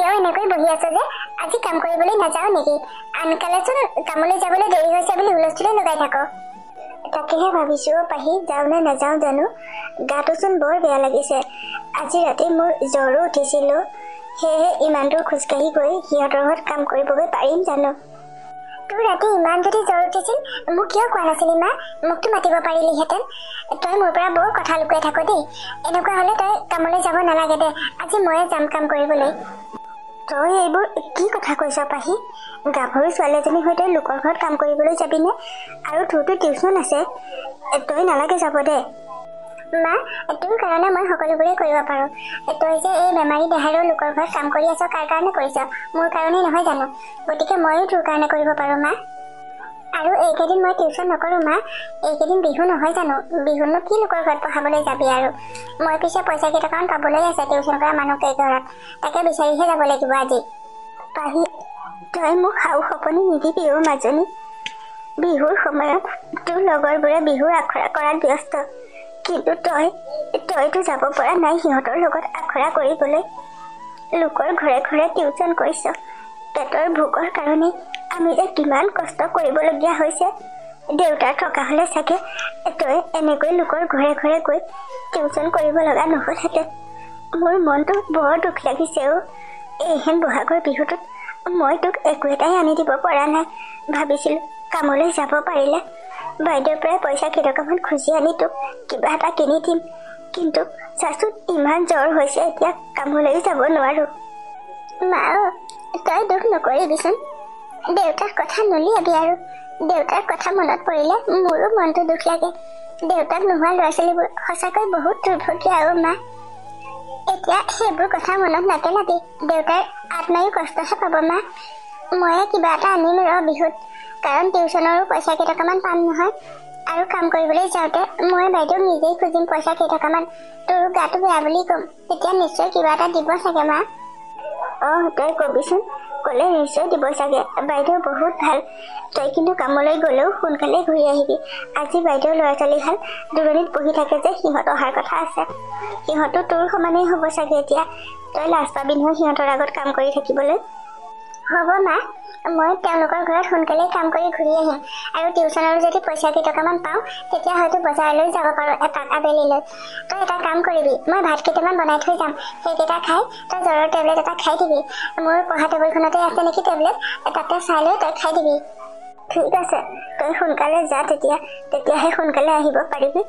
এতিয়াও এনেকৈ বহি আছো যে আজি কাম কৰিবলৈ নাযাও নেকি? আনকালেচোন কামলৈ যাবলৈ দেৰি হৈছে বুলি হুলস্থুলে লগাই থাকো। তাকেহে ভাবিছো পাহি যাও নে নাযাও জানো। গাটোচোন বৰ বেয়া লাগিছে। আজি ৰাতি মোৰ জ্বৰো উঠিছিল। সেয়েহে ইমান দূৰ খোজকাঢ়ি গৈ সিহঁতৰ ঘৰত কাম কৰিবগৈ পাৰিম জানো? তোৰ ৰাতি ইমান যদি জ্বৰ উঠিছিল মোক কিয় কোৱা নাছিলি মা? মোকতো মাতিব পাৰিলিহেঁতেন। তই মোৰ পৰা বৰ কথা লুকুৱাই থাকো দেই। এনেকুৱা হলে তই কামলৈ যাব নালাগে দে। আজি ময়ে যাম কাম কৰিবলৈ। তই এইবোৰ কি কথা কৈছ পাহি? গাভৰু ছোৱালীজনীৰ সৈতে লোকৰ ঘৰত কাম কৰিবলৈ যাবিনে? আৰু তোৰতো টিউচন আছে। তই নালাগে যাব দে। মা, তোৰ কাৰণে মই সকলোবোৰে কৰিব পাৰো। তই যে এই বেমাৰী দেহাৰো লোকৰ ঘৰত কাম কৰি আছ কাৰ কাৰণে কৰিছ? মোৰ কাৰণেই নহয় জানো? গতিকে ময়ো তোৰ কাৰণে কৰিব পাৰো মা। আৰু এইকেইদিন মই টিউচন নকৰো মা। এইকেইদিন বিহু নহয় জানো? বিহুনো কি লোকৰ ঘৰত পঢ়াবলৈ যাবি আৰু? মই পিছে পইচা কেইটকামান পাবলৈ আছে টিউচন কৰা মানুহ কেইঘৰত। তাকে বিচাৰিহে যাব লাগিব আজি। পাহি, তই মোক সাও সপনি নিদিবি অ মাজনী। বিহুৰ সময়ত তোৰ লগৰবোৰে বিহুৰ আখৰা কৰাত ব্যস্ত। কিন্তু তইতো যাব পৰা নাই সিহঁতৰ লগত আখৰা কৰিবলৈ। লোকৰ ঘৰে ঘৰে টিউচন কৰিছ। পেটৰ ভোকৰ কাৰণে আমি যে কিমান কষ্ট কৰিবলগীয়া হৈছে। দেউতাৰ থকা হলে চাগে তই এনেকৈ লোকৰ ঘৰে ঘৰে গৈ টিউচন কৰিব লগা নহলহেঁতেন। মোৰ মনটো বৰ দুখ লাগিছে অ। এইহেন বহাগৰ বিহুটোত মই তোক একো এটাই আনি দিব পৰা নাই। ভাবিছিলো কামলৈ যাব পাৰিলে বাইদেউৰ পৰাই পইচা কেইটকামান খুজি আনি তোক কিবা এটা কিনি দিম। কিন্তু চাচোন ইমান জ্বৰ হৈছে এতিয়া কামলৈ যাব নোৱাৰো। মা, তই দুখ নকৰিবিচোন। দেউতাৰ কথা নুলিয়াবি আৰু। দেউতাৰ কথা মনত পৰিলে মোৰো মনটো দুখ লাগে। দেউতাক নোহোৱা ল'ৰা ছোৱালীবোৰ সঁচাকৈ বহুত দুৰ্ভগীয়া আৰু মা। এতিয়া সেইবোৰ কথা মনত নেপেলাবি। দেউতাৰ আত্মায়ো কষ্টহে পাব মা। ময়ে কিবা এটা আনিম ৰ বিহুত। কাৰণ টিউচনৰো পইচা কেইটকামান পাম নহয়। আৰু কাম কৰিবলৈ যাওঁতে মই বাইদেউক নিজেই খুজিম পইচা কেইটকামান। তোৰ গাটো বেয়া বুলি কম। তেতিয়া নিশ্চয় কিবা এটা দিব চাগে মা। তই কবিচোন। কলে নিশ্চয় দিব চাগে। বাইদেউ বহুত ভাল। তই কিন্তু কামলৈ গলেও সোনকালে ঘূৰি আহিবি। আজি বাইদেউৰ ল'ৰা ছোৱালীহাল দূৰণিত পঢ়ি থাকে যে সিহঁত অহাৰ কথা আছে। সিহঁতো তোৰ সমানেই হ'ব চাগে এতিয়া। তই লাজ পাবি নহয় সিহঁতৰ আগত কাম কৰি থাকিবলৈ। হ'ব মা, মই তেওঁলোকৰ ঘৰত সোনকালে কাম কৰি ঘূৰি আহিম। আৰু টিউচনৰো যদি পইচা কেইটকামান পাওঁ তেতিয়া হয়তো বজাৰলৈ যাব পাৰো এপাক আবেলিলৈ। তই এটা কাম কৰিবি, মই ভাত কেইটামান বনাই থৈ যাম। সেইকেইটা খাই তই জ্বৰৰ টেবলেট এটা খাই দিবি। মোৰ পঢ়া টেবুলখনতে আছে নেকি টেবলেট, তাতে চাই লৈ তই খাই দিবি। ঠিক আছে, তই সোনকালে যা তেতিয়াহে সোনকালে আহিব পাৰিবি।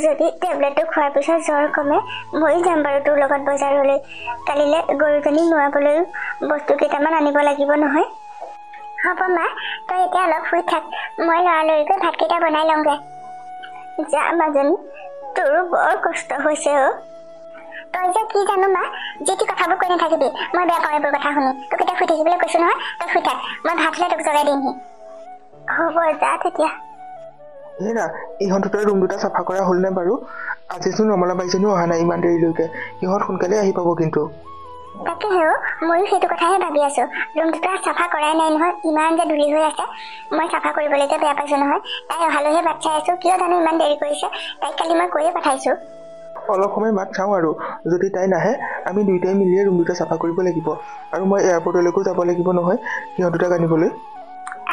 যদি টেবলেটটো খোৱাৰ পিছত জ্বৰ কমে ময়ো যাম বাৰু তোৰ লগত বজাৰলৈ। কালিলৈ গৰুজনী নোৱাবলৈও বস্তু কেইটামান আনিব লাগিব নহয়। হ'ব মা, তই এতিয়া অলপ শুই থাক। মই লৰালৰিকৈ ভাতকেইটা বনাই লওঁগে। যা মাজনী, তোৰো বৰ কষ্ট হৈছে অ। তই যে কি জানো মা, যি কথাবোৰ কৈ নাথাকিবি। মই বেয়া পাওঁ এইবোৰ কথা শুনি। তোক এতিয়া শুই থাকিবলৈ কৈছো নহয়, তই শুই থাক। মই ভাত হ'লে তোক জগাই দিমহি। হ'ব যা তেতিয়া। হেৰা, ইহঁত দুটাৰ ৰুম দুটা চাফা কৰা হ'ল নে বাৰু? আজিচোন ৰমলা বাইজনীও অহা নাই ইমান দেৰিলৈকে। ইহঁত সোনকালে আহি পাব কিন্তু। তাকেহে ময়ো সেইটো কথাহে ভাবি আছো। ৰুম দুটা চাফা কৰাই নাই নহয়, ইমান যে ধূলি হৈ আছে। মই চাফা কৰিবলৈকে বেয়া পাইছো নহয়। তাই অহালৈহে বাট চাই আছো। কিয় জানো ইমান দেৰি কৰিছে। তাইক কালি মই কৈয়ে পঠাইছো। অলপ সময় বাট চাওঁ আৰু। যদি তাই নাহে আমি দুইটাই মিলিয়ে ৰুম দুটা চাফা কৰিব লাগিব। আৰু মই এয়াৰপৰ্টলৈকো যাব লাগিব নহয় সিহঁত দুটাক আনিবলৈ।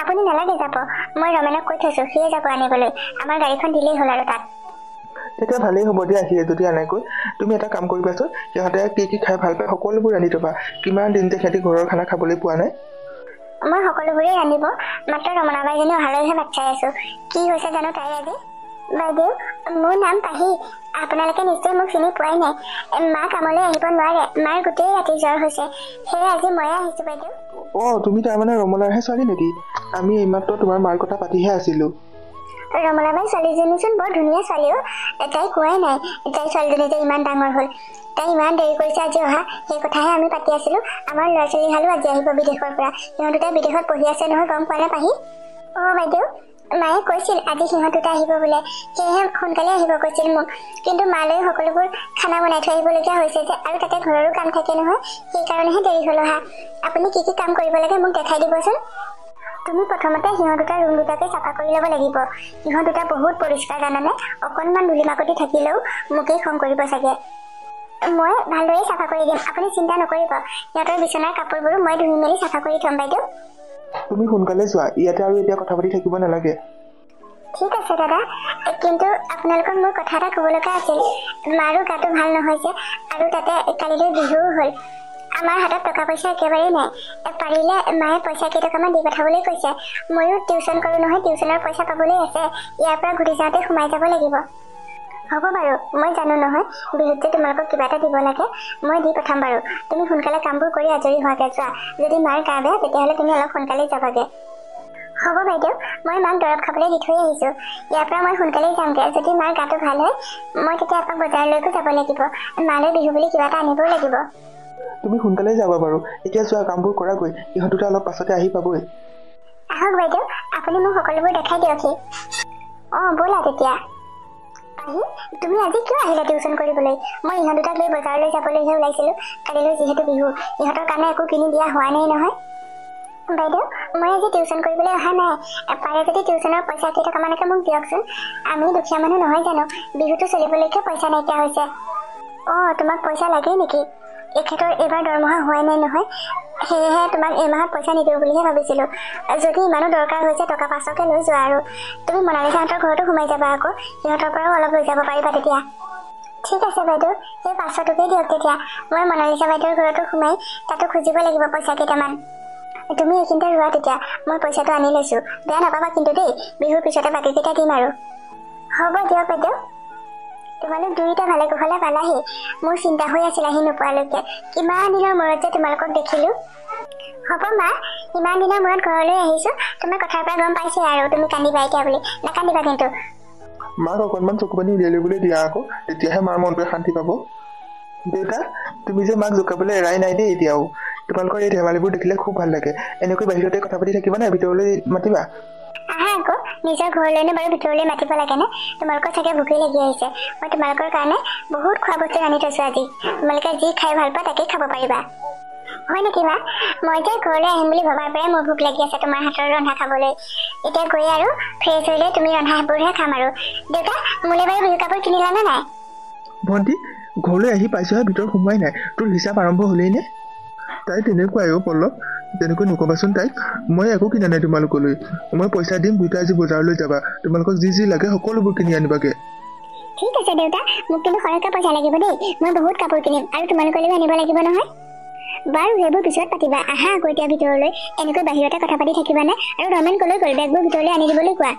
আপুনি নালাগে যাব, মই ৰমেনক কৈ থৈছো, সিয়ে যাব আনিবলৈ। আমাৰ গাড়ীখন দিলেই হ'ল আৰু তাত। তেতিয়া ভালেই হ'ব দিয়া সিয়ে যদি আনাকৈ। তুমি এটা কাম কৰিবাচোন, সিহঁতে কি খাই ভাল পায় সকলোবোৰ ৰান্ধি থবা। কিমান দিন যে সিহঁতি ঘৰৰ খানা খাবলৈ পোৱা নাই। মই সকলোবোৰেই ৰান্ধিব, মাত্ৰ ৰমনা বাইজনী অহালৈহে বাট চাই আছো। কি হৈছে জানো তাই আজি। বাইদেউ, মোৰ নাম পাহি। আপোনালোকে নিশ্চয় মোক চিনি পোৱাই নাই। মা কামলৈ আহিব নোৱাৰে, মাৰ গোটেই ৰাতি জ্বৰ হৈছে। সেয়ে আজি ময়ে আহিছো বাইদেউ। তুমি তাৰমানে ৰমলাৰহে ছোৱালী নেকি? আমি এইমাত্ৰ তোমাৰ মাৰ কথা পাতিহে আছিলো। ৰমলাবাই ছোৱালীজনীচোন বৰ ধুনীয়া ছোৱালীও। তাই কোৱাই নাই তাই ছোৱালীজনী যে ইমান ডাঙৰ হ'ল। তাই ইমান দেৰি কৰিছে আজি অহা, সেই কথাহে আমি পাতি আছিলো। আমাৰ ল'ৰা ছোৱালী হালো আজি আহিব বিদেশৰ পৰা। সিহঁত দুটাই বিদেশত পঢ়ি আছে নহয়, গম পোৱা নে পাহি? বাইদেউ, মায়ে কৈছিল আজি সিহঁত দুটা আহিব বোলে। সেয়েহে সোনকালে আহিব কৈছিল মোক। কিন্তু মালৈ সকলোবোৰ খানা বনাই থৈ আহিবলগীয়া হৈছে যে, আৰু তাতে ঘৰৰো কাম থাকে নহয়, সেইকাৰণেহে দেৰি হ'ল অহা। আপুনি কি কাম কৰিব লাগে মোক দেখাই দিবচোন। তুমি প্ৰথমতে সিহঁত দুটা ৰুম দুটাকে চাফা কৰি ল'ব লাগিব। সিহঁত দুটা বহুত পৰিষ্কাৰ জানানে। অকণমান ধূলি মাকতি থাকিলেও মোকেই খং কৰিব চাগে। মই ভালদৰে চাফা কৰি দিম, আপুনি চিন্তা নকৰিব। সিহঁতৰ বিচনাৰ কাপোৰবোৰো মই ধুই মেলি চাফা কৰি থ'ম বাইদেউ। তুমি সোনকালে যোৱা, ইয়াতে আৰু এতিয়া কথা পাতি থাকিব নালাগে। ঠিক আছে দাদা, কিন্তু আপোনালোকক মোৰ কথা এটা ক'ব লগা আছিল। মাৰো গাটো ভাল নহয় যে, আৰু তাতে কালিলৈ বিহুও হ'ল। আমাৰ হাতত টকা পইচা একেবাৰেই নাই। পাৰিলে মায়ে পইচা কেইটকামান দি পঠাবলৈ কৈছে। ময়ো টিউশ্যন কৰোঁ নহয়, টিউশ্যনৰ পইচা পাবলৈ আছে। ইয়াৰ পৰা ঘূৰি যাওঁতে সোমাই যাব লাগিব। হ'ব বাৰু, মই জানো নহয় বিহুত যে তোমালোকক কিবা এটা দিব লাগে, মই দি পঠাম বাৰু। তুমি সোনকালে কামবোৰ কৰি আজৰি হোৱাকৈ যোৱা। যদি মাৰ গা বেয়া তেতিয়াহ'লে তুমি অলপ সোনকালে যাবাগে। হ'ব বাইদেউ, মই মাক দৰৱ খাবলৈ দি থৈ আহিছোঁ। ইয়াৰ পৰা মই সোনকালেই যামগৈ। যদি মাৰ গাটো ভাল হয় মই তেতিয়া এপাক বজাৰলৈকো যাব লাগিব। মালৈ বিহু বুলি কিবা এটা আনিবও লাগিব। তুমি সোনকালে যাবা বাৰু, এতিয়া যোৱা কামবোৰ কৰাগৈ। ইহঁত দুটা অলপ পাছতে আহি পাবই। আহক বাইদেউ, আপুনি মোক সকলোবোৰ দেখাই দিয়কহি। ব'লা তেতিয়া। তুমি আজি কিয় আহিলা টিউশ্যন কৰিবলৈ? মই ইহঁত দুটাক লৈ বজাৰলৈ যাবলৈহে ওলাইছিলোঁ। কালিলৈ যিহেতু বিহু, ইহঁতৰ কাৰণে একো কিনি দিয়া হোৱা নাই নহয়। বাইদেউ, মই আজি টিউশ্যন কৰিবলৈ অহা নাই। পাৰে যদি টিউশ্যনৰ পইচা কেইটকামানকে মোক দিয়কচোন। আমি দুখীয়া মানুহ নহয় জানো, বিহুটো চলিবলৈকে পইচা নাইকিয়া হৈছে। তোমাক পইচা লাগেই নেকি? এখেতৰ এইবাৰ দৰমহা হোৱাই নাই নহয়, সেয়েহে তোমাক এই মাহত পইচা নিদিওঁ বুলিহে ভাবিছিলোঁ। যদি ইমানো দৰকাৰ হৈছে টকা 500কে লৈ যোৱা আৰু। তুমি মনালিছাহঁতৰ ঘৰতো সোমাই যাবা আকৌ, সিহঁতৰ পৰাও অলপ লৈ যাব পাৰিবা তেতিয়া। ঠিক আছে বাইদেউ, সেই 500 টকেই দিয়ক তেতিয়া। মই মনালিছা বাইদেউৰ ঘৰতো সোমাই তাতো খুজিব লাগিব পইচা কেইটামান। তুমি এইখিনিতে ৰোৱা তেতিয়া, মই পইচাটো আনি লৈছোঁ। বেয়া নাপাবা কিন্তু দেই, বিহুৰ পিছতে বাকীকেইটা দিম আৰু। হ'ব দিয়ক বাইদেউ। তোমালোক দুয়োটা ভালে কুশলে পালাহি। মোৰ চিন্তা হৈ আছিল আহি নোপোৱালৈকে। কিমান দিনৰ মূৰত যে তোমালোকক দেখিলোঁ। হ'ব মা, ইমান দিনৰ মূৰত ঘৰলৈ আহিছোঁ। তোমাৰ কথাৰ পৰা গম পাইছে আৰু তুমি কান্দিবা এতিয়া বুলি। নাকান্দিবা কিন্তু। মাক অকণমান চকু পানী উলিয়াই ল'বলৈ দিয়া আকৌ, তেতিয়াহে মাৰ মনটোৱে শান্তি পাব। দেউতা, তুমি যে মাক জোকাবলৈ এৰাই নাই দেই এতিয়াও। তোমালোকৰ এই ধেমালিবোৰ দেখিলে খুব ভাল লাগে। এনেকৈ বাহিৰতে কথা পাতি থাকিবা নে ভিতৰলৈ মাতিবা? আহা আকৌ, নিজৰ ঘৰলৈনো বাৰু ভিতৰলৈ মাতিব লাগেনে? তোমালোকৰ চাগে ভোকেই লাগি আহিছে। মই তোমালোকৰ কাৰণে বহুত খোৱা বস্তু আনি থৈছোঁ আজি। তোমালোকে যি খাই ভাল পোৱা তাকেই খাব পাৰিবা। হয় নেকি মা? মই যে ঘৰলৈ আহিম বুলি ভবাৰ পৰাই মোৰ ভোক লাগি আছে তোমাৰ হাতৰ ৰন্ধা খাবলৈ। এতিয়া গৈ আৰু ফ্ৰেছ হৈ লৈ তুমি ৰন্ধা সেইবোৰহে খাম আৰু। দেউতা, মোলৈ বাৰু বিহু কাপোৰ কিনিলানে নাই? ভণ্টি, ঘৰলৈ আহি পাইছোহে, ভিতৰত সোমোৱাই নাই। তোৰ হিচাপ আৰম্ভ হ'লেই নে? তাই তেনেকুৱাই পল্লৱ, তেনেকৈ নকবাচোন তাইক। মই একো কিনা নাই তোমালোকলৈ। মই পইচা দিম, দুটা আজি বজাৰলৈ যাবা। তোমালোকক যি যি লাগে সকলোবোৰ কিনি আনিবাগে। ঠিক আছে দেউতা, মোক কিন্তু সৰহকৈ পইচা লাগিব দেই। মই বহুত কাপোৰ কিনিম আৰু তোমালোকলৈও আনিব লাগিব নহয়। বাৰু সেইবোৰ পিছত পাতিবা। আহা আকৌ এতিয়া ভিতৰলৈ। এনেকৈ বাহিৰতে কথা পাতি থাকিবানে? আৰু ৰমেন কলৈ গ'ল? বেগবোৰ ভিতৰলৈ আনি দিবলৈ কোৱা।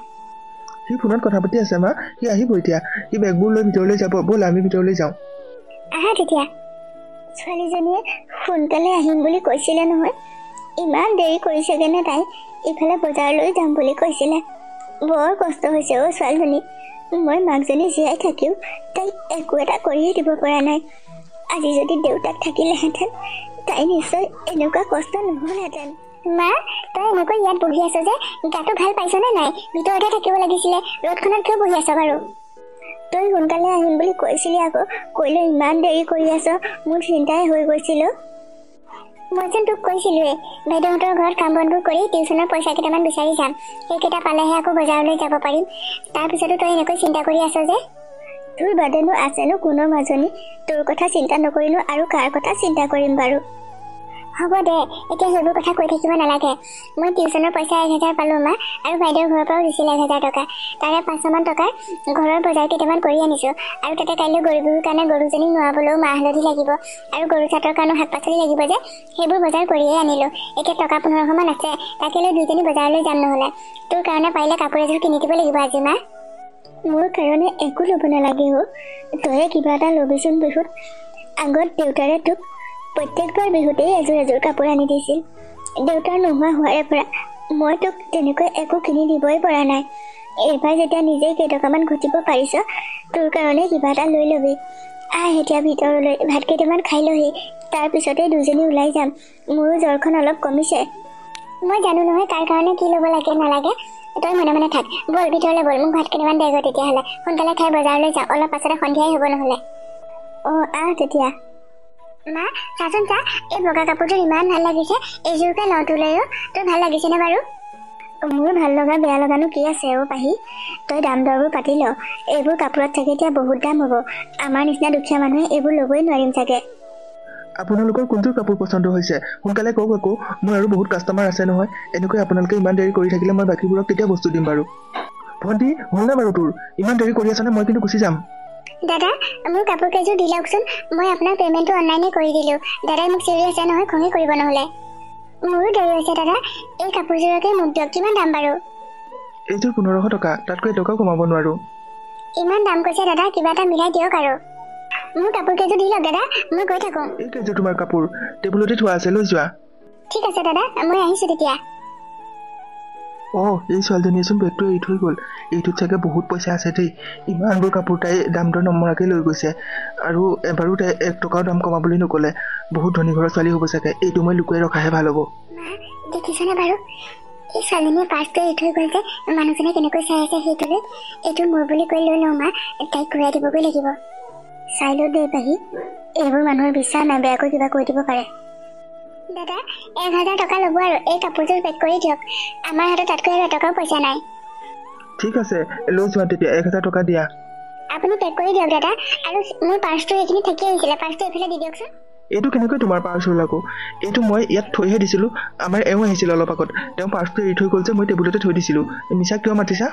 সি ফোনত কথা পাতি আছে মা, সি আহিব এতিয়া। সি বেগবোৰ লৈ ভিতৰলৈ যাব। ব'ল আমি ভিতৰলৈ যাওঁ। আহা তেতিয়া। ছোৱালীজনীয়ে সোনকালে আহিম বুলি কৈছিলে নহয়, ইমান দেৰি কৰিছেগেনে তাই? ইফালে বজাৰলৈ যাম বুলি কৈছিলে। বৰ কষ্ট হৈছে ছোৱালীজনী। মই মাকজনী জীয়াই থাকিও তাইক একো এটা কৰিয়ে দিব পৰা নাই। আজি যদি দেউতাক থাকিলেহেঁতেন তাই নিশ্চয় এনেকুৱা কষ্ট নহ'লহেঁতেন। মা, তই এনেকৈ ইয়াত বহি আছ যে, গাটো ভাল পাইছনে নাই? ভিতৰতে থাকিব লাগিছিলে। ৰ'দখনত কিয় বহি আছ বাৰু? তই সোনকালে আহিম বুলি কৈছিলি আকৌ, কৈলৈ ইমান দেৰি কৰি আছ। মোৰ চিন্তাই হৈ গৈছিল। মই যেন তোক কৈছিলোৱে, বাইদেউহঁতৰ ঘৰত কাম বনবোৰ কৰি টিউশ্যনৰ পইচা কেইটামান বিচাৰি যাম। সেইকেইটা পালেহে আকৌ বজাৰলৈ যাব পাৰিম। তাৰপিছতো তই এনেকৈ চিন্তা কৰি আছ যে। তোৰ বাদেনো আছেনো কোনো মাজনী? তোৰ কথা চিন্তা নকৰিনো আৰু কাৰ কথা চিন্তা কৰিম বাৰু? হ'ব দে, এতিয়া সেইবোৰ কথা কৈ থাকিব নালাগে। মই টিউশ্যনৰ পইচা 1000 পালোঁ মা, আৰু বাইদেউৰ ঘৰৰ পৰাও দিছিলে 1000 টকা। তাৰে 500মান টকাৰ ঘৰৰ বজাৰ কেইটামান কৰি আনিছোঁ। আৰু তাতে কাইলৈ গৰু বিহুৰ কাৰণে গৰুজনীক নোৱাবলৈও মাহ হালধি লাগিব, আৰু গৰু চাটৰ কাৰণেও শাক পাচলি লাগিব যে, সেইবোৰ বজাৰ কৰিয়ে আনিলোঁ। এতিয়া টকা 1500মান আছে, তাকে লৈ দুইজনী বজাৰলৈ যাম নহ'লে। তোৰ কাৰণে পাৰিলে কাপোৰ এযোৰ কিনি দিব লাগিব আজি মা। মোৰ কাৰণে একো ল'ব নালাগে তয়ে কিবা এটা ল'বিচোন বিহুত। আগত দেউতাৰে তোক প্ৰত্যেকবাৰ বিহুতেই এযোৰ এযোৰ কাপোৰ আনি দিছিল। দেউতাৰ নোহোৱা হোৱাৰে পৰা মই তোক তেনেকৈ একো কিনি দিবই পৰা নাই। এইবাৰ যেতিয়া নিজেই কেইটকামান ঘটিব পাৰিছ, তোৰ কাৰণে কিবা এটা লৈ ল'বি। আহ এতিয়া ভিতৰলৈ, ভাত কেইটামান খাই লহি। তাৰপিছতে দুজনী ওলাই যাম। মোৰো জ্বৰখন অলপ কমিছে। মই জানো নহয় তাৰ কাৰণে কি ল'ব লাগে নালাগে। তই মনে মনে থাক। ব'ল ভিতৰলৈ ব'ল, মোক ভাত কেইটামান দেগৈ তেতিয়াহ'লে। সোনকালে খাই বজাৰলৈ যাওঁ, অলপ পাছতে সন্ধিয়াই হ'ব নহ'লে। আহ তেতিয়া। মা, চাচোন চা, এই বগা কাপোৰযোৰ ইমান ভাল লাগিছে। এইযোৰকে লওঁ তোলৈও। তোৰ ভাল লাগিছেনে বাৰু? মোৰ ভাল লগা বেয়া লগানো কি আছে পাহি তই দাম দৰবোৰ পাতি ল এইবোৰ কাপোৰত চাগে এতিয়া বহুত দাম হ'ব আমাৰ নিচিনা দুখীয়া মানুহে এইবোৰ ল'বই নোৱাৰিম চাগে আপোনালোকৰ কোনটো কাপোৰ পচন্দ হৈছে সোনকালে কওক আকৌ মোৰ আৰু বহুত কাষ্টমাৰ আছে নহয় এনেকৈ আপোনালোকে ইমান দেৰি কৰি থাকিলে মই বাকীবোৰক কেতিয়া বস্তু দিম বাৰু ভণ্টি হ'ল নে বাৰু তোৰ ইমান দেৰি কৰি আছনে মই কিন্তু গুচি যাম দাদা মোৰ কাপোৰ কেইযোৰ দি লওকচোন মই আপোনাৰ পে'মেণ্টটো অনলাইনে কৰি দিলোঁ দাদাই মোক চিৰি আছে নহয় খঙে কৰিব নহ'লে মোৰো দেৰি হৈছে দাদা এই কাপোৰযোৰকে মোক দিয়ক কিমান দাম বাৰু এইযোৰ 1500 টকা তাতকৈ এটকাও কমাব নোৱাৰোঁ ইমান দাম কৈছে দাদা কিবা এটা মিলাই দিয়ক আৰু মোৰ কাপোৰ কেইযোৰ দি লওক দাদা মই গৈ থাকোঁ এই কেইযোৰ তোমাৰ কাপোৰ টেবুলতে থোৱা আছে লৈ যোৱা ঠিক আছে দাদা মই আহিছোঁ তেতিয়া এই ছোৱালীজনীয়েচোন বেগটো এৰি থৈ গ'ল এইটোত চাগে বহুত পইচা আছে দেই ইমানবোৰ কাপোৰ তাই দাম দৰ নমৰাকৈ লৈ গৈছে আৰু এবাৰো তাই 1 টকাও দাম কমাবলৈ নক'লে বহুত ধনী ঘৰৰ ছোৱালী হ'ব চাগে এইটো মই লুকুৱাই ৰখাহে ভাল হ'ব দেখিছানে বাৰু এই ছোৱালীজনীয়ে পাৰ্চটো এৰি থৈ গ'ল যে মানুহজনে কেনেকৈ চাই আছে সেইটোলৈ এইটো মোৰ বুলি কৈ লৈ লওঁ মা তাইক ঘূৰাই দিবগৈ লাগিব চাই লৈ দেই পাহি এইবোৰ মানুহৰ বিশ্বাস নাই বেয়াকৈ কিবা কৈ দিব পাৰে দাদা 1000 টকা ল'ব আৰু এই কাপোৰযোৰ পেক কৰি দিয়ক আমাৰ হাতত তাতকৈ আৰু এটকাও পইচা নাই ঠিক আছে লৈ যোৱা তেতিয়া 1000 টকা দিয়া আপুনি পেক কৰি দিয়ক দাদা আৰু মোৰ পাৰ্চটো এইখিনি থাকি আহিছিলে পাৰ্চটো এইফালে দি দিয়কচোন এইটো কেনেকৈ তোমাৰ পাৰ্চ হ'ল আকৌ এইটো মই ইয়াত থৈহে দিছিলোঁ আমাৰ এওঁ আহিছিল অলপ আগত তেওঁ পাৰ্চটো এৰি থৈ গ'ল যে মই টেবুলতে থৈ দিছিলোঁ মিছা কিয় মাতিছা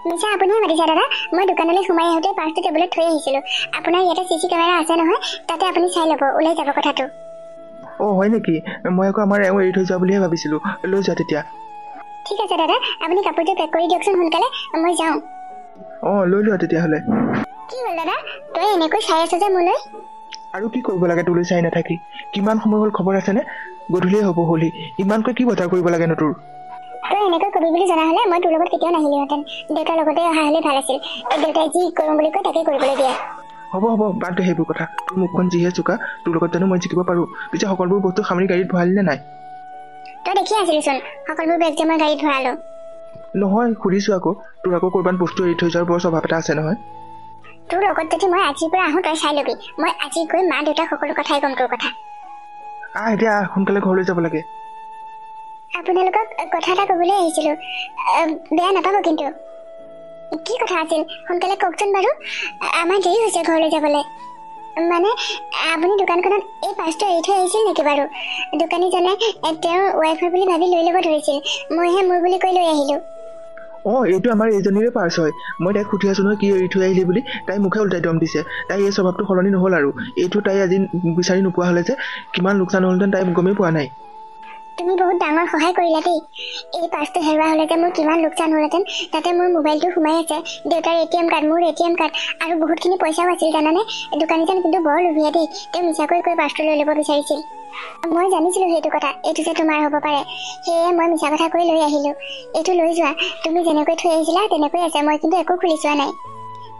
মিছা আপুনিহে মাতিছে দাদা মই দোকানলৈ সোমাই আহোঁতে পাৰ্চটো টেবুলত থৈ আহিছিলোঁ আপোনাৰ ইয়াতে CC কেমেৰা আছে নহয় তাতে আপুনি চাই ল'ব ওলাই যাব কথাটো হয় নেকি মই আকৌ আমাৰ এওঁ এৰি থৈ যোৱা বুলিহে ভাবিছিলোঁ লৈ যোৱা তেতিয়া ঠিক আছে দাদা আপুনি কাপোৰটো পেক কৰি দিয়কচোন সোনকালে মই যাওঁ লৈ লোৱা তেতিয়াহ'লে কি হ'ল দাদা তই এনেকৈ চাই আছ যে মোলৈ আৰু কি কৰিব লাগে তোলৈ চাই নাথাকি কিমান সময় হ'ল খবৰ আছেনে গধূলিয়ে হ'ব হ'লি ইমানকৈ কি বজাৰ কৰিব লাগেনো তোৰ তই এনেকৈ কবি বুলি জনা হ'লে মই তোৰ লগত কেতিয়াও নাহিলোহেঁতেন দেউতাৰ লগতে অহা হ'লে ভাল আছিল দেউতাই যি কৰোঁ বুলি কয় তাকে কৰিবলৈ দিয়ে হ'ব বাদ দে সেইবোৰ কথা তোৰ মুখখন যিহে চোকা তোৰ লগত জানো মই জিকিব পাৰোঁ পিছে সকলোবোৰ বস্তু সামৰি গাড়ীত ভৰালি নে নাই তই দেখি আছিলিচোন সকলোবোৰ বেগ যে মই গাড়ীত ভৰালোঁ নহয় সুধিছোঁ আকৌ তোৰ আকৌ ক'ৰবাত বস্তু এৰি থৈ যোৱাৰ বৰ স্বভাৱ এটা আছে নহয় তোৰ লগত যদি মই আজিৰ পৰা আহোঁ তই চাই ল'বি মই আজি গৈ মা দেউতাক সকলো কথাই ক'ম তোৰ কথা এতিয়া সোনকালে ঘৰলৈ যাব লাগে আপোনালোকক কথা এটা ক'বলৈ আহিছিলোঁ বেয়া নাপাব কিন্তু কি কথা আছিল সোনকালে কওকচোন বাৰু আমাৰ দেৰি হৈছে ঘৰলৈ যাবলৈ মানে আপুনি দোকানখনত এই পাৰ্চটো এৰি থৈ আহিছিল নেকি বাৰু দোকানীজনে তেওঁৰ ৱাইফৰ বুলি ভাবি লৈ ল'ব ধৰিছিল মইহে মোৰ বুলি কৈ লৈ আহিলোঁ এইটো আমাৰ এইজনীৰে পাৰ্চ হয় মই তাইক সুধি আছোঁ নহয় কি এৰি থৈ আহিলি বুলি তাই মুখে উল্টাই দম দিছে তাই এই স্বভাৱটো সলনি নহ'ল আৰু এইটো তাই আজি বিচাৰি নোপোৱা হ'লে যে কিমান লোকচান হ'লহেঁতেন তাই গমেই পোৱা নাই তুমি বহুত ডাঙৰ সহায় কৰিলা দেই এই পাৰ্চটো হেৰুৱা হ'লে যে মোৰ কিমান লোকচান হ'লহেঁতেন তাতে মোৰ মোবাইলটো সোমাই আছে দেউতাৰ ATM কাৰ্ড মোৰ ATM কাৰ্ড আৰু বহুতখিনি পইচাও আছিল জানানে দোকানীজন কিন্তু বৰ লোভীয়া দেই তেওঁ মিছাকৈ পাৰ্চটো লৈ ল'ব বিচাৰিছিল মই জানিছিলোঁ সেইটো কথা এইটো যে তোমাৰ হ'ব পাৰে সেয়ে মই মিছা কথা কৈ লৈ আহিলোঁ এইটো লৈ যোৱা তুমি যেনেকৈ থৈ আহিছিলা তেনেকৈ আছে মই কিন্তু একো খুলি চোৱা নাই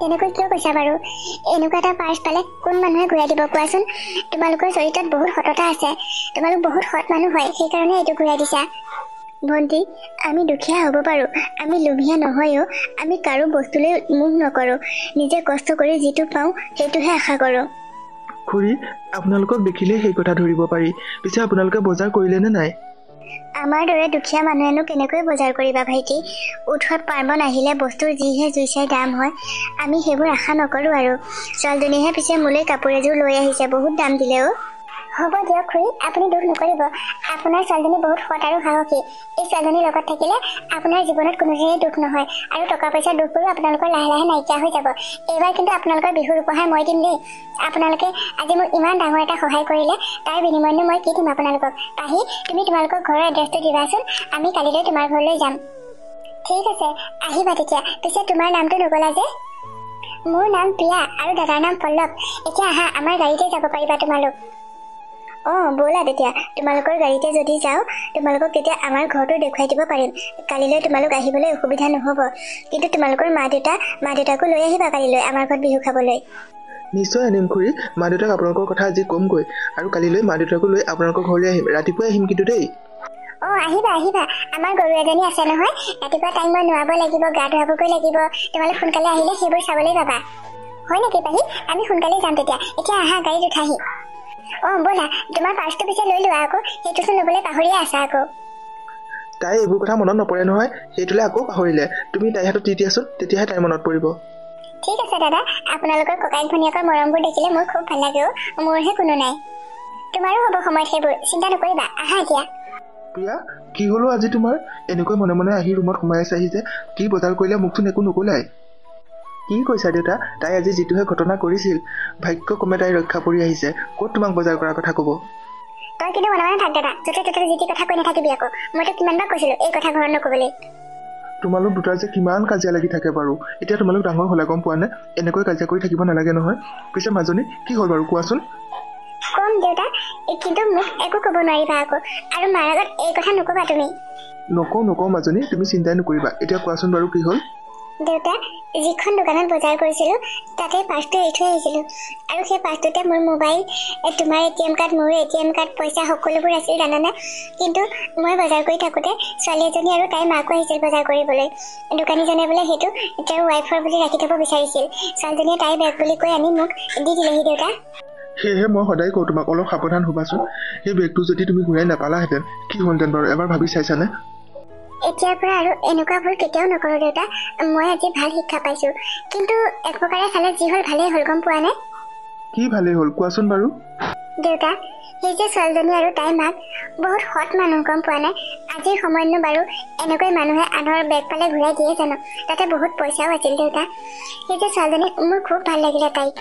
তেনেকৈ কিয় কৈছা বাৰু এনেকুৱা এটা পাৰ্চ পালে কোন মানুহে ঘূৰাই দিব কোৱাচোন তোমালোকৰ চৰিত্ৰত বহুত সততা আছে তোমালোক বহুত সৎ মানুহ হয় সেইকাৰণে এইটো ঘূৰাই দিছা ভণ্টি আমি দুখীয়া হ'ব পাৰোঁ আমি লোভীয়া নহয়ও আমি কাৰো বস্তুলৈ মোহ নকৰোঁ নিজে কষ্ট কৰি যিটো পাওঁ সেইটোহে আশা কৰোঁ খুৰী আপোনালোকক দেখিলেই সেই কথা ধৰিব পাৰি পিছে আপোনালোকে বজাৰ কৰিলে নে নাই আমাৰ দৰে দুখীয়া মানুহেনো কেনেকৈ বজাৰ কৰিবা ভাইটি উৎসৱ পাৰ্বণ আহিলে বস্তুৰ যিহে জুই চাই দাম হয় আমি সেইবোৰ আশা নকৰোঁ আৰু ছোৱালীজনীহে পিছে মোলৈ কাপোৰ এযোৰ লৈ আহিছে বহুত দাম দিলে হ'ব দিয়ক খুৰী আপুনি দুখ নকৰিব আপোনাৰ ছোৱালীজনী বহুত সৎ আৰু সাহসী এই ছোৱালীজনীৰ লগত থাকিলে আপোনাৰ জীৱনত কোনোদিনেই দুখ নহয় আৰু টকা পইচাৰ দুখবোৰো আপোনালোকৰ লাহে লাহে নাইকিয়া হৈ যাব এইবাৰ কিন্তু আপোনালোকৰ বিহুৰ উপহাৰ মই দিম দেই আপোনালোকে আজি মোক ইমান ডাঙৰ এটা সহায় কৰিলে তাৰ বিনিময়নো মই কি দিম আপোনালোকক পাহি তুমি তোমালোকৰ ঘৰৰ এড্ৰেছটো দিবাচোন আমি কালিলৈ তোমাৰ ঘৰলৈ যাম ঠিক আছে আহিবা তেতিয়া পিছে তোমাৰ নামটো নগ'লা যে মোৰ নাম প্ৰিয়া আৰু দাদাৰ নাম পল্লৱ এতিয়া আহা আমাৰ গাড়ীতে যাব পাৰিবা তোমালোক ব'লা তেতিয়া তোমালোকৰ গাড়ীতে যদি যাওঁ তোমালোকক তেতিয়া আমাৰ ঘৰটো দেখুৱাই দিব পাৰিম কালিলৈ তোমালোক আহিবলৈ অসুবিধা নহ'ব কিন্তু তোমালোকৰ মা দেউতাকো লৈ আহিবা কালিলৈ আমাৰ ঘৰত বিহু খাবলৈ নিশ্চয় আনিম খুৰী মা দেউতাক আপোনালোকৰ কথা আজি ক'মগৈ আৰু কালিলৈ মা দেউতাকো লৈ আপোনালোকৰ ঘৰলৈ আহিম ৰাতিপুৱাই আহিম কিন্তু দেই আহিবা আমাৰ গৰু এজনী আছে নহয় ৰাতিপুৱা তাইক মই নোৱাব লাগিব গা ধুৱাবগৈ লাগিব তোমালোক সোনকালে আহিলে সেইবোৰ চাবলৈ পাবা হয় নেকি পাহি আমি সোনকালে যাম তেতিয়া এতিয়া আহা গাড়ীত উঠাহি ব'লা তোমাৰ পাৰ্চটো পিছে লৈ লোৱা আকৌ সেইটোচোন ল'বলৈ পাহৰিয়ে আছা আকৌ তাই এইবোৰ কথা মনত নপৰে নহয়, সেইটোলৈ আকৌ পাহৰিলে। তুমি তাইৰ হাতত দি দিয়াচোন, তেতিয়াহে তাইৰ মনত পৰিব। ঠিক আছে দাদা, আপোনালোকৰ ককাইক ভনীয়েকৰ মৰমবোৰ দেখিলে মোৰ খুব ভাল লাগে। মোৰহে কোনো নাই। তোমাৰো হ'ব সময়ত সেইবোৰ, চিন্তা নকৰিবা। আহা এতিয়া। প্ৰিয়া, কি হলো আজি তোমাৰ? এনেকৈ মনে মনে আহি ৰুমত সোমাই আহি যে কি বজাৰ কৰিলে মোকচোন একো নকলাই। কি কৈছা দেউতা? তাই আজি যিটোহে ঘটনা কৰিছিল, ভাগ্য কমে তাই ৰক্ষা পৰি আহিছে। ক'ত তোমাক বজাৰ কৰাৰ কথা ক'ব? তই কিন্তু মনে মনে থাক দাদা, য'তে ত'তে যি টি কথা কৈ নাথাকিবি আকৌ। মইতো কিমানবাৰ কৈছিলো এই কথা ঘৰত নকবলৈ। তোমালোক দুটাৰ যে কিমান কাজিয়া লাগি থাকে বাৰু। এতিয়া তোমালোক ডাঙৰ হ'লা, গম পোৱা নে? এনেকৈ কাজিয়া কৰি থাকিব নালাগে নহয়। পিছে মাজনী, কি হ'ল বাৰু কোৱাচোন? কম দেউতা, কিন্তু মোক একো ক'ব নোৱাৰিবা আকৌ। আৰু মাৰ আগত এই কথা নকবা তুমি। নকওঁ মাজনী, তুমি চিন্তাই নকৰিবা। এতিয়া কোৱাচোন বাৰু কি হ'ল? দেউতা, যিখন দোকানত বজাৰ কৰিছিলো তাতে পাৰ্চটো এৰি থৈ আহিছিলো। আৰু সেই পাৰ্চটোতে মোৰ মোবাইল, তোমাৰ ATM কাৰ্ড, মোৰ ATM কাৰ্ড, পইচা সকলোবোৰ আছিল জানানে। কিন্তু মই বজাৰ কৰি থাকোঁতে ছোৱালী এজনী আৰু তাইৰ মাকো আহিছিল বজাৰ কৰিবলৈ। দোকানীজনে বোলে সেইটো তেওঁৰ ৱাইফৰ বুলি ৰাখি থ'ব বিচাৰিছিল। ছোৱালীজনীয়ে তাইৰ বেগ বুলি কৈ আনি মোক দি দিলেহি দেউতা। সেয়েহে মই সদায় কওঁ তোমাক অলপ সাৱধান হ'বাচোন। সেই বেগটো যদি তুমি ঘূৰাই নাপালাহেঁতেন কি হ'লহেঁতেন বাৰু, এবাৰ ভাবি চাইছানে? এতিয়াৰ পৰা আৰু এনেকুৱা ভুল কেতিয়াও নকৰোঁ দেউতা। মই আজি ভাল শিক্ষা পাইছোঁ। কিন্তু এক প্ৰকাৰে চালে যি হ'ল ভালেই হ'ল, গম পোৱা নে? কি ভালেই হ'ল কোৱাচোন বাৰু? দেউতা, সেই যে ছোৱালীজনী আৰু তাইৰ মাক বহুত সৎ মানুহ, গম পোৱা নাই? আজিৰ সময়তনো বাৰু এনেকৈ মানুহে আনৰ বেগ পালে ঘূৰাই দিয়ে জানো? তাতে বহুত পইচাও আছিল দেউতা। সেই যে ছোৱালীজনী, মোৰ খুব ভাল লাগিলে তাইক।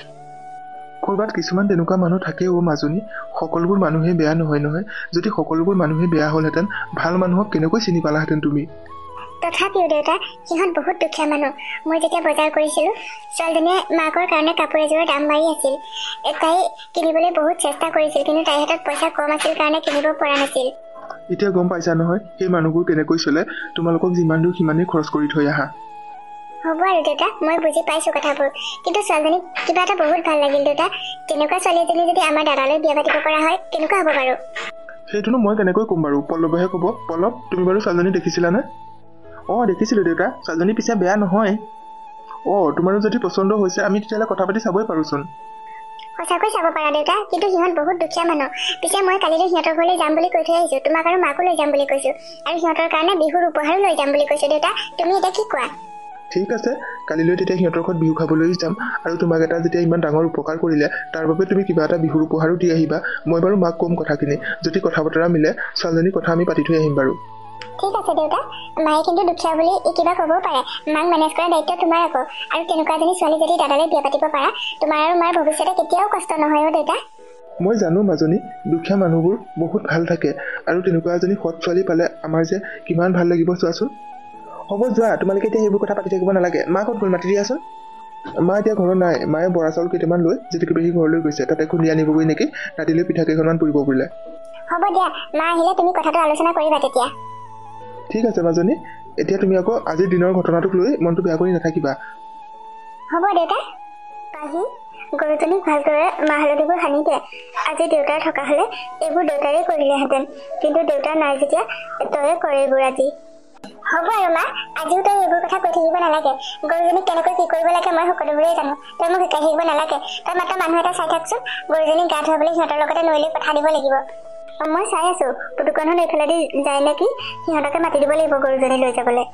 ক'ৰবাত কিছুমান তেনেকুৱা মানুহ থাকেও মাজনী। সকলোবোৰ মানুহে বেয়া নহয় নহয়। যদি সকলোবোৰ মানুহে বেয়া হ'লহেঁতেন ভাল মানুহক কেনেকৈ চিনি পালাহেঁতেন তুমি? তথাপিও দেউতা, সিহঁত বহুত দুখীয়া মানুহ। মই যেতিয়া বজাৰ কৰিছিলোঁ, ছোৱালীজনীয়ে মাকৰ কাৰণে কাপোৰ এযোৰৰ দাম মাৰি আছিল। তাই কিনিবলৈ বহুত চেষ্টা কৰিছিল, কিন্তু তাইৰ হাতত পইচা কম আছিল কাৰণে কিনিব পৰা নাছিল। এতিয়া গম পাইছা নহয় সেই মানুহবোৰ কেনেকৈ চলে? তোমালোকক যিমান দূৰ সিমানেই খৰচ কৰি থৈ আহা। হ'ব আৰু দেউতা, মই বুজি পাইছোঁ কথাবোৰ। কিন্তু ছোৱালীজনীক কিবা এটা বহুত ভাল লাগিল দেউতা। তেনেকুৱা ছোৱালী এজনী যদি আমাৰ দাদালৈ বিয়া পাতিব পৰা হয় কেনেকুৱা হ'ব বাৰু? সেইটোনো মই কেনেকৈ ক'ম বাৰু, পল্লৱেহে ক'ব। পল্লৱ, তুমি বাৰু ছোৱালীজনী দেখিছিলানে? অঁ দেখিছিলোঁ দেউতা, ছোৱালীজনী পিছে বেয়া নহয়। অঁ, তোমাৰো যদি পচন্দ হৈছে আমি তেতিয়াহ'লে কথা পাতি চাবই পাৰোঁচোন। সঁচাকৈ চাব পাৰা দেউতা, কিন্তু সিহঁত বহুত দুখীয়া মানুহ। পিছে মই কালিলৈ সিহঁতৰ ঘৰলৈ যাম বুলি কৈ থৈ আহিছোঁ। তোমাক আৰু মাকো লৈ যাম বুলি কৈছোঁ। আৰু সিহঁতৰ কাৰণে বিহুৰ উপহাৰো লৈ যাম বুলি কৈছোঁ দেউতা। তুমি এতিয়া কি কোৱা? ঠিক আছে, কালিলৈ তেতিয়া সিহঁতৰ ঘৰত বিহু খাবলৈ যাম। আৰু তোমাক এটা যেতিয়া ইমান ডাঙৰ উপকাৰ কৰিলে তাৰ বাবে তুমি কিবা এটা বিহুৰ উপহাৰো দি আহিবা। মই বাৰু মাক ক'ম কথাখিনি, যদি কথা বতৰা মিলে ছোৱালীজনীৰ কথা আমি পাতি থৈ আহিম বাৰু। ঠিক আছে দেউতা। মায়ে কিন্তু দুখীয়া বুলি কিবা ক'বও পাৰে। মাক মেনেজ কৰাৰ দায়িত্ব তোমাৰ আকৌ। আৰু তেনেকুৱা এজনী ছোৱালী যদি দাদালৈ বিয়া পাতিব পাৰা, তোমাৰ আৰু মাৰ ভৱিষ্যতে কেতিয়াও কষ্ট নহয় অ' দেউতা। মই জানো মাজনী, দুখীয়া মানুহবোৰ বহুত ভাল থাকে। আৰু তেনেকুৱা এজনী সৎ ছোৱালী পালে আমাৰ যে কিমান ভাল লাগিব চোৱাচোন। হ'ব যোৱা, তোমালোকে এতিয়া সেইবোৰ কথা পাতি থাকিব নালাগে। মা ক'ত গ'ল মাতি দিয়াচোন। মা এতিয়া ঘৰত নাই। মায়ে বৰা চাউল কেইটামান লৈ যেতিকি পেহী ঘৰলৈ গৈছে, তাতে খুন্দি আনিবগৈ নেকি। ৰাতিলৈ পিঠা কেইখনমান পুৰিব বোলে। হ'ব দিয়া, মা আহিলে তুমি কথাটো আলোচনা কৰিবা তেতিয়া। ঠিক আছে মাজনী, এতিয়া তুমি আকৌ আজিৰ দিনৰ ঘটনাটোক লৈ মনটো বেয়া কৰি নাথাকিবা। হ'ব দেউতা। পাহি, গৰুজনীক ভালদৰে মাহ হালধিবোৰ সানি দিয়ে। আজি দেউতাৰ থকা হ'লে এইবোৰ দেউতাৰে কৰিলেহেঁতেন, কিন্তু দেউতা নাই যেতিয়া তয়ে কৰে এইবোৰ আজি। হ'ব আৰু মা, আজিও তই এইবোৰ কথা কৈ থাকিব নালাগে। গৰুজনীক কেনেকৈ কি কৰিব লাগে মই সকলোবোৰেই জানো। তই মোক শিকাই থাকিব নালাগে। তই মাত্ৰ মানুহ এটা চাই থাকচোন, গৰুজনীক গা ধুৱাবলৈ সিহঁতৰ লগতে নৈলৈ পঠাই দিব লাগিব। মই চাই আছো, পুতুকণহঁত এইফালেদি যায় নেকি, সিহঁতকে মাতি দিব লাগিব গৰুজনী লৈ যাবলৈ।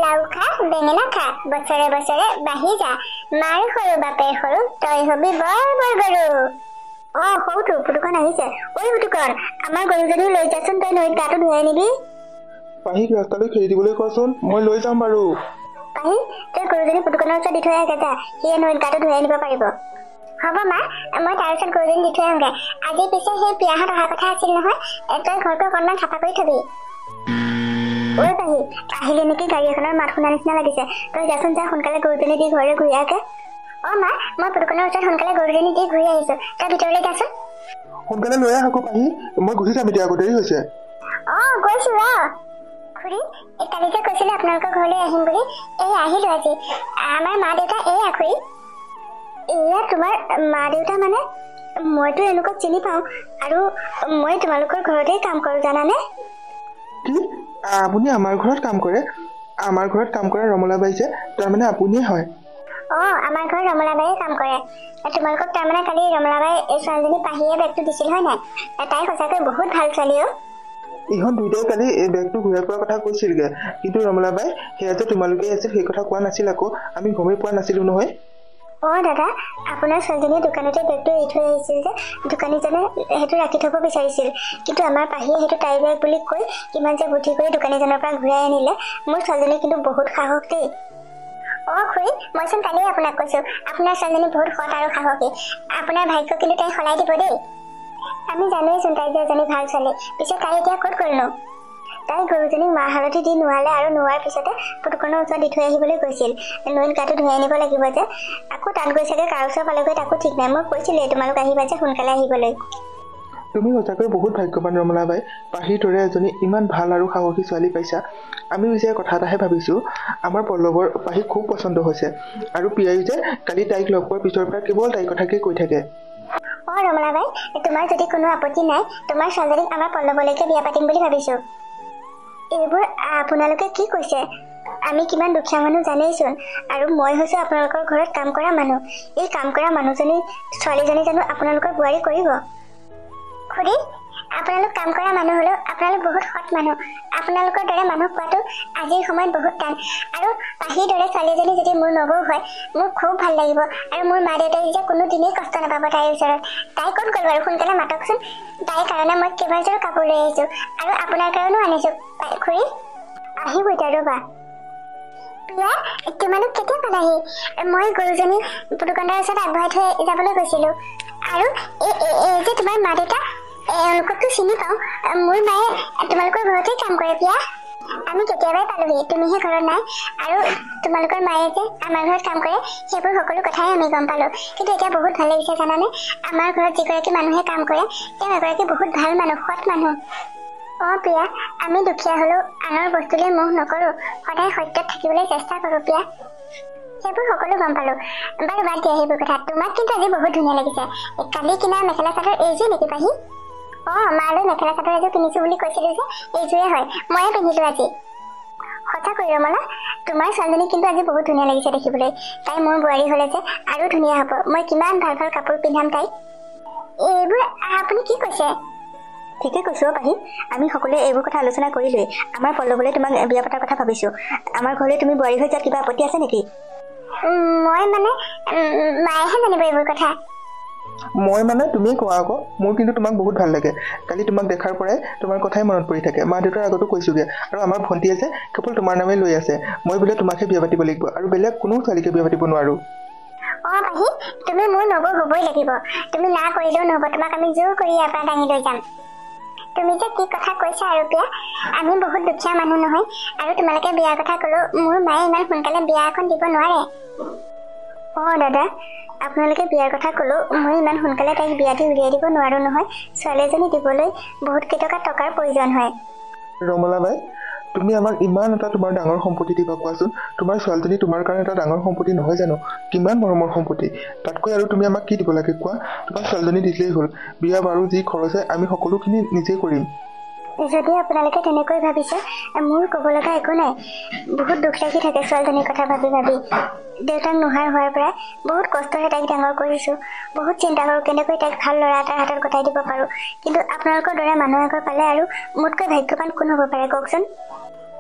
লাও খা বেঙেনা খা, বছৰে বছৰে বাঢ়ি যা, মাৰ সৰু বাপেৰ সৰু, তই হবি বৰ বৰ গৰু। অঁ সৰুটো পুতুকণ আহিছে। ঐ পুতুকণ, আমাৰ গৰুজনীও লৈ যাচোন, তই নৈত গাটো ধুৱাই নিবি। পাহিক ৰাস্তালৈ খেদি দিবলৈ কোৱাচোন, মই লৈ যাম বাৰু। পাহি, তই গৰুজনী পুতুকণৰ ওচৰত দি থৈ আহে যা, সিয়ে নৈত গাটো ধুৱাই নিব পাৰিব। হ'ব মা, মই তাৰ ওচৰত গৰুজনী দি থৈ আহোঁগৈ। আজি পিছে সেই বিয়াহঁত অহা কথা আছিল নহয়, তই ঘৰটো অকণমান চাফা কৰি থবি। ঐ পাহি, আহিলে নেকি গাড়ী এখনৰ মাত শুনা নিচিনা লাগিছে। তই যাচোন, যা সোনকালে গৰুজনী দি ঘৰলৈ ঘূৰি আহকে। অঁ মা, মই পুতুকণৰ ওচৰত সোনকালে গৰুজনী দি ঘূৰি আহিছোঁ, তই ভিতৰলৈ যাচোন। সোনকালে লৈ আহ আকৌ পাহি, মই গুচি যাম এতিয়া, আকৌ দেৰি হৈছে। অঁ গৈছোঁ ৰ। খুৰী, কালি যে কৈছিলে আপোনালোকৰ ঘৰলৈ আহিম বুলি, এই আহিলোঁ আজি। আমাৰ মা দেউতা এয়া খুৰী। এয়া তোমাৰ মা দেউতা মানে? মইতো এনেকুৱা চিনি পাওঁ, আৰু মই তোমালোকৰ ঘৰতেই কাম কৰোঁ জানানে। কি? আপুনি আমাৰ ঘৰত কাম কৰে? আমাৰ ঘৰত কাম কৰা ৰমলাবাই যে, তাৰমানে আপুনিয়ে হয়? অঁ, আমাৰ ঘৰত ৰমলাবাইয়ে কাম কৰে। তোমালোকক তাৰমানে কালি ৰমলাবাই ছোৱালীজনী পাহিয়ে বেগটো দিছিল হয় নাই? তাই সঁচাকৈ বহুত ভাল ছোৱালী অ'। ইহঁত দুইটাই কালি এই বেগটো ঘূৰাই পোৱাৰ কথা কৈছিলগৈ, কিন্তু ৰমলা বাই সেয়া যে তোমালোকে আছিল সেই কথা কোৱা নাছিল আকৌ, আমি গমেই পোৱা নাছিলোঁ নহয়। দাদা, আপোনাৰ ছোৱালীজনীয়ে দোকানতে বেগটো এৰি থৈ আহিছিল যে দোকানীজনে সেইটো ৰাখি থ'ব বিচাৰিছিল, কিন্তু আমাৰ পাহিয়ে সেইটো তাইৰ বেগ বুলি কৈ কিমান যে বুদ্ধি কৰি দোকানীজনৰ পৰা ঘূৰাই আনিলে। মোৰ ছোৱালীজনী কিন্তু বহুত সাহস দেই। খুৰী, মইচোন কালিয়ে আপোনাক কৈছোঁ আপোনাৰ ছোৱালীজনী বহুত সৎ আৰু সাহসী। আপোনাৰ ভাগ্য কিন্তু তাই সলাই দিব দেই। আমি জানোৱেইচোন তাই যে এজনী ভাল ছোৱালী, পিছত তাই এতিয়া ক'ত গ'লনো? তাই গৰুজনীক মাহ হালধি দি নোৱালে আৰু নোৱাৰ পিছতে পুতুকনৰ ওচৰত দি থৈ আহিবলৈ কৈছিল। নৈত গাটো ধুৱাই আনিব লাগিব যে, আকৌ তাত গৈ চাগে কাৰ ওচৰ পালেগৈ তাকো ঠিক নাই। মই কৈছিলোঁৱেই তোমালোক আহিবা যে সোনকালে আহিবলৈ। তুমি সঁচাকৈ বহুত ভাগ্যৱান ৰমলা বাই, পাহিৰ দৰে এজনী ইমান ভাল আৰু সাহসী ছোৱালী পাইছা। আমি পিছে কথা এটাহে ভাবিছোঁ, আমাৰ পল্লৱৰ পাহি খুব পচন্দ হৈছে, আৰু প্ৰিয়াই যে কালি তাইক লগ পোৱাৰ পিছৰ পৰা কেৱল তাইৰ কথাকে কৈ থাকে। ৰমলা বাই, তোমাৰ যদি কোনো আপত্তি নাই, তোমাৰ ছোৱালীজনীক আমাৰ পল্লৱলৈকে বিয়া পাতিম বুলি ভাবিছোঁ। এইবোৰ আপোনালোকে কি কৈছে? আমি কিমান দুখীয়া মানুহ জানেইচোন, আৰু মই হৈছোঁ আপোনালোকৰ ঘৰত কাম কৰা মানুহ। এই কাম কৰা মানুহজনী ছোৱালীজনী জানো আপোনালোকৰ বোৱাৰী কৰিব? খুৰী, আপোনালোক কাম কৰা মানুহ হ'লেও আপোনালোক বহুত সৎ মানুহ। আপোনালোকৰ দৰে মানুহ পোৱাটো আজিৰ সময়ত বহুত টান, আৰু পাহিৰ দৰে ছোৱালীজনী যদি মোৰ নবৌ হয় মোৰ খুব ভাল লাগিব, আৰু মোৰ মা দেউতাই যেতিয়া কোনো দিনেই কষ্ট নাপাব তাইৰ ওচৰত। তাই ক'ত গ'ল বাৰু? সোনকালে মাতকচোন। তাইৰ কাৰণে মই কেইবাযোৰো কাপোৰ লৈ আহিছোঁ, আৰু আপোনাৰ কাৰণেও আনিছোঁ। খুৰী, আহিব এতিয়া, ৰ'বা। প্ৰিয়া, তোমালোক কেতিয়া পালাহি? মই গৰুজনী পুতুকন্দাৰ ওচৰত আগবঢ়াই থৈ যাবলৈ গৈছিলোঁ, আৰু এই যে তোমাৰ মা দেউতা, এওঁলোককতো চিনি পাওঁ। মোৰ মায়ে তোমালোকৰ ঘৰতে কাম কৰে। প্ৰিয়া, আমি কেতিয়াবাই পালোহি, তুমিহে ঘৰত নাই, আৰু তোমালোকৰ মায়ে যে আমাৰ ঘৰত কাম কৰে সেইবোৰ সকলো কথাই আমি গম পালোঁ। কিন্তু এতিয়া বহুত ভাল লাগিছে জানানে, আমাৰ ঘৰত যিগৰাকী মানুহে কাম কৰে তেওঁ এগৰাকী বহুত ভাল মানুহ, সৎ মানুহ। প্ৰিয়া, আমি দুখীয়া হ'লেও আনৰ বস্তুলৈ মোহ নকৰোঁ, সদায় সত্যত থাকিবলৈ চেষ্টা কৰোঁ। প্ৰিয়া, সেইবোৰ সকলো গম পালোঁ। বাৰু বাদ দিয়া সেইবোৰ কথা। তোমাক কিন্তু আজি বহুত ধুনীয়া লাগিছে। কালি কিনা মেখেলা চাদৰ এইযোৰ নেকি পাহি? মালৈ মেখেলা চাদৰ এযোৰ কিনিছোঁ বুলি কৈছিলোঁ যে এইযোৰে হয়, ময়ে পিন্ধিলোঁ আজি। সঁচাকৈ ৰমলা, তোমাৰ ছোৱালীজনী কিন্তু আজি বহুত ধুনীয়া লাগিছে দেখিবলৈ। তাই মোৰ বোৱাৰী হ'লে যে আৰু ধুনীয়া হ'ব। মই কিমান ভাল ভাল কাপোৰ পিন্ধাম তাইক। এইবোৰ আপুনি কি কৈছে? ঠিকে কৈছোঁ পাহি, আমি সকলোৱে এইবোৰ কথা আলোচনা কৰিলোৱেই। আমাৰ পল্লৱলৈ তোমাক বিয়া পতাৰ কথা ভাবিছোঁ। আমাৰ ঘৰলৈ তুমি বোৱাৰী হৈ যোৱাত কিবা আপত্তি আছে নেকি? মই মানে মায়েহে জানিব এইবোৰ কথা। মই মানে তুমিয়ে কোৱা আকৌ, মোৰ কিন্তু তোমাক বহুত ভাল লাগে। কালি তোমাক দেখাৰ পৰাই তোমাৰ কথাই মনত পৰি থাকে। মা দেউতাৰ আগতো কৈছোঁগৈ, আৰু আমাৰ ভণ্টিয়ে যে কেৱল তোমাৰ নামেই লৈ আছে। মই বোলে তোমাকহে বিয়া পাতিব লাগিব, আৰু বেলেগ কোনো ছোৱালীকে বিয়া পাতিব নোৱাৰোঁ। পাহি, তুমি মোৰ নবৌ হ'বই লাগিব। তুমি না কৰিলেও নহ'ব, তোমাক আমি জোৰ কৰি ইয়াৰ পৰা দাঙি লৈ যাম। তুমি যে কি কথা কৈছা আৰু প্ৰিয়া, আমি বহুত দুখীয়া মানুহ নহয়, আৰু তোমালোকে বিয়াৰ কথা ক'লেও মোৰ মায়ে ইমান সোনকালে বিয়া এখন দিব নোৱাৰে। দাদা, আপোনালোকে বিয়াৰ কথা ক'লেও মই ইমান সোনকালে তাইক বিয়া দি উলিয়াই দিব নোৱাৰোঁ নহয়। ছোৱালী এজনী দিবলৈ বহুত কেইটকা টকাৰ প্ৰয়োজন হয়। ৰমলা বাই, তুমি আমাক ইমান এটা তোমাৰ ডাঙৰ সম্পত্তি দিবা কোৱাচোন? তোমাৰ ছোৱালীজনী তোমাৰ কাৰণে এটা ডাঙৰ সম্পত্তি নহয় জানো? কিমান মৰমৰ সম্পত্তি। তাতকৈ আৰু তুমি আমাক কি দিব লাগে কোৱা? তোমাৰ ছোৱালীজনী দিলেই হ'ল। বিয়া বাৰু যি খৰচ হয় আমি সকলোখিনি নিজেই কৰিম। যদি আপোনালোকে তেনেকৈ ভাবিছে, মোৰ ক'ব লগা একো নাই। বহুত দুখ লাগি থাকে ছোৱালীজনীৰ কথা ভাবি ভাবি। দেউতাক নোহোৱাৰ হোৱাৰ পৰাই বহুত কষ্টৰে তাইক ডাঙৰ কৰিছোঁ। বহুত চিন্তা কৰোঁ কেনেকৈ তাইক ভাল ল'ৰা এটাৰ হাতত গতাই দিব পাৰোঁ। কিন্তু আপোনালোকৰ দৰে মানুহ এঘৰ পালে আৰু মোতকৈ ভাগ্যৱান কোন হ'ব পাৰে কওকচোন?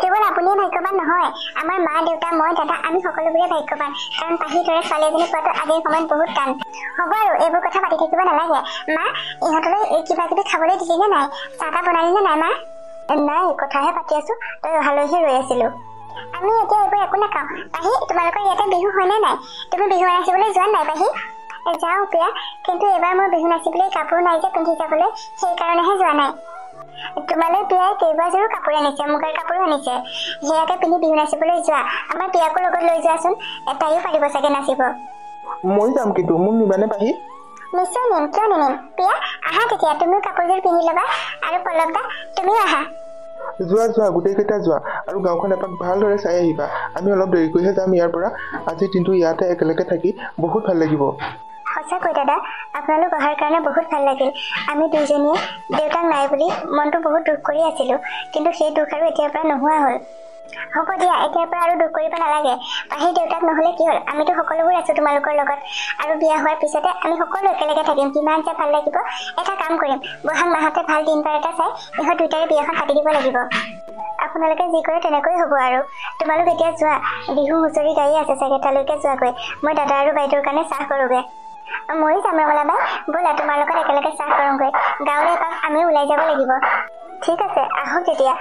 কেৱল আপুনিয়ে ভাগ্যৱান নহয়, আমাৰ মা দেউতা মই দাদা আমি সকলোবোৰে ভাগ্যৱান। কাৰণ পাহিৰ দৰে ছোৱালী এজনী পোৱাটো আজিৰ সময়ত বহুত টান। হ'ব আৰু এইবোৰ কথা পাতি থাকিব নালাগে। মা, ইহঁতলৈ কিবা কিবি খাবলৈ দিলি নে নাই? চাহ তাহ বনালি নে নাই মা? নাই, কথাহে পাতি আছোঁ। তই অহালৈহে ৰৈ আছিলোঁ। আমি এতিয়া এইবোৰ একো নাখাওঁ। পাহি, তোমালোকৰ ইয়াতে বিহু হয়নে নাই? তুমি বিহু নাচিবলৈ যোৱা নাই পাহি? যাওঁ প্ৰিয়া, কিন্তু এইবাৰ মোৰ বিহু নাচিবলৈ কাপোৰ নাই যে পিন্ধি যাবলৈ, সেইকাৰণেহে যোৱা নাই। তোমালৈ প্ৰিয়াই কেইবাযোৰো কাপোৰ আনিছে, মুগাৰ কাপোৰো আনিছে। সেয়াকে পিন্ধি বিহু নাচিবলৈ যোৱা। আমাৰ প্ৰিয়াকো লগত লৈ যোৱাচোন, তাইও পাৰিব চাগে নাচিব। মই যাম, কিন্তু মোক নিবানে পাহি? নিশ্চয় নিম, কিয় নিনিম। প্ৰিয়া, আহা তেতিয়া, তুমিও কাপোৰযোৰ পিন্ধি ল'বা, আৰু পল্লৱ দা তুমিও আহা। যোৱা গোটেইকেইটা যোৱা, আৰু গাঁওখন এপাক ভালদৰে চাই আহিবা। আমি অলপ দেৰিকৈহে যাম ইয়াৰ পৰা। আজিৰ দিনটো ইয়াতে একেলগে থাকি বহুত ভাল লাগিব। সঁচাকৈ দাদা, আপোনালোক অহাৰ কাৰণে বহুত ভাল লাগিল। আমি দুইজনীয়ে দেউতাক নাই বুলি মনটো বহুত দুখ কৰি আছিলোঁ, কিন্তু সেই দুখ আৰু এতিয়াৰ পৰা নোহোৱা হ'ল। হ'ব দিয়া, এতিয়াৰ পৰা আৰু দুখ কৰিব নালাগে। পাহিৰ দেউতাক নহ'লে কি হ'ল, আমিতো সকলোবোৰ আছো তোমালোকৰ লগত, আৰু বিয়া হোৱাৰ পিছতে আমি সকলো একেলগে থাকিম, কিমান যে ভাল লাগিব। এটা কাম কৰিম, বহাগ মাহতে ভাল দিন বাৰ এটা চাই ইহঁত দুয়োটাৰে বিয়াখন পাতি দিব লাগিব। আপোনালোকে যি কৰে তেনেকৈ হ'ব। আৰু তোমালোক এতিয়া যোৱা, বিহু হুঁচৰি গাড়ী আছে চাগে, তালৈকে যোৱাগৈ। মই দাদা আৰু বাইদেউৰ কাৰণে চাহ কৰোঁগৈ। ময়ো যাম ৰমলা বাই, ব'লা তোমাৰ লগত একেলগে চাহ কৰোঁগৈ। গাঁৱলৈ এপাক আমিও ওলাই যাব লাগিব। ঠিক আছে, আহক তেতিয়া।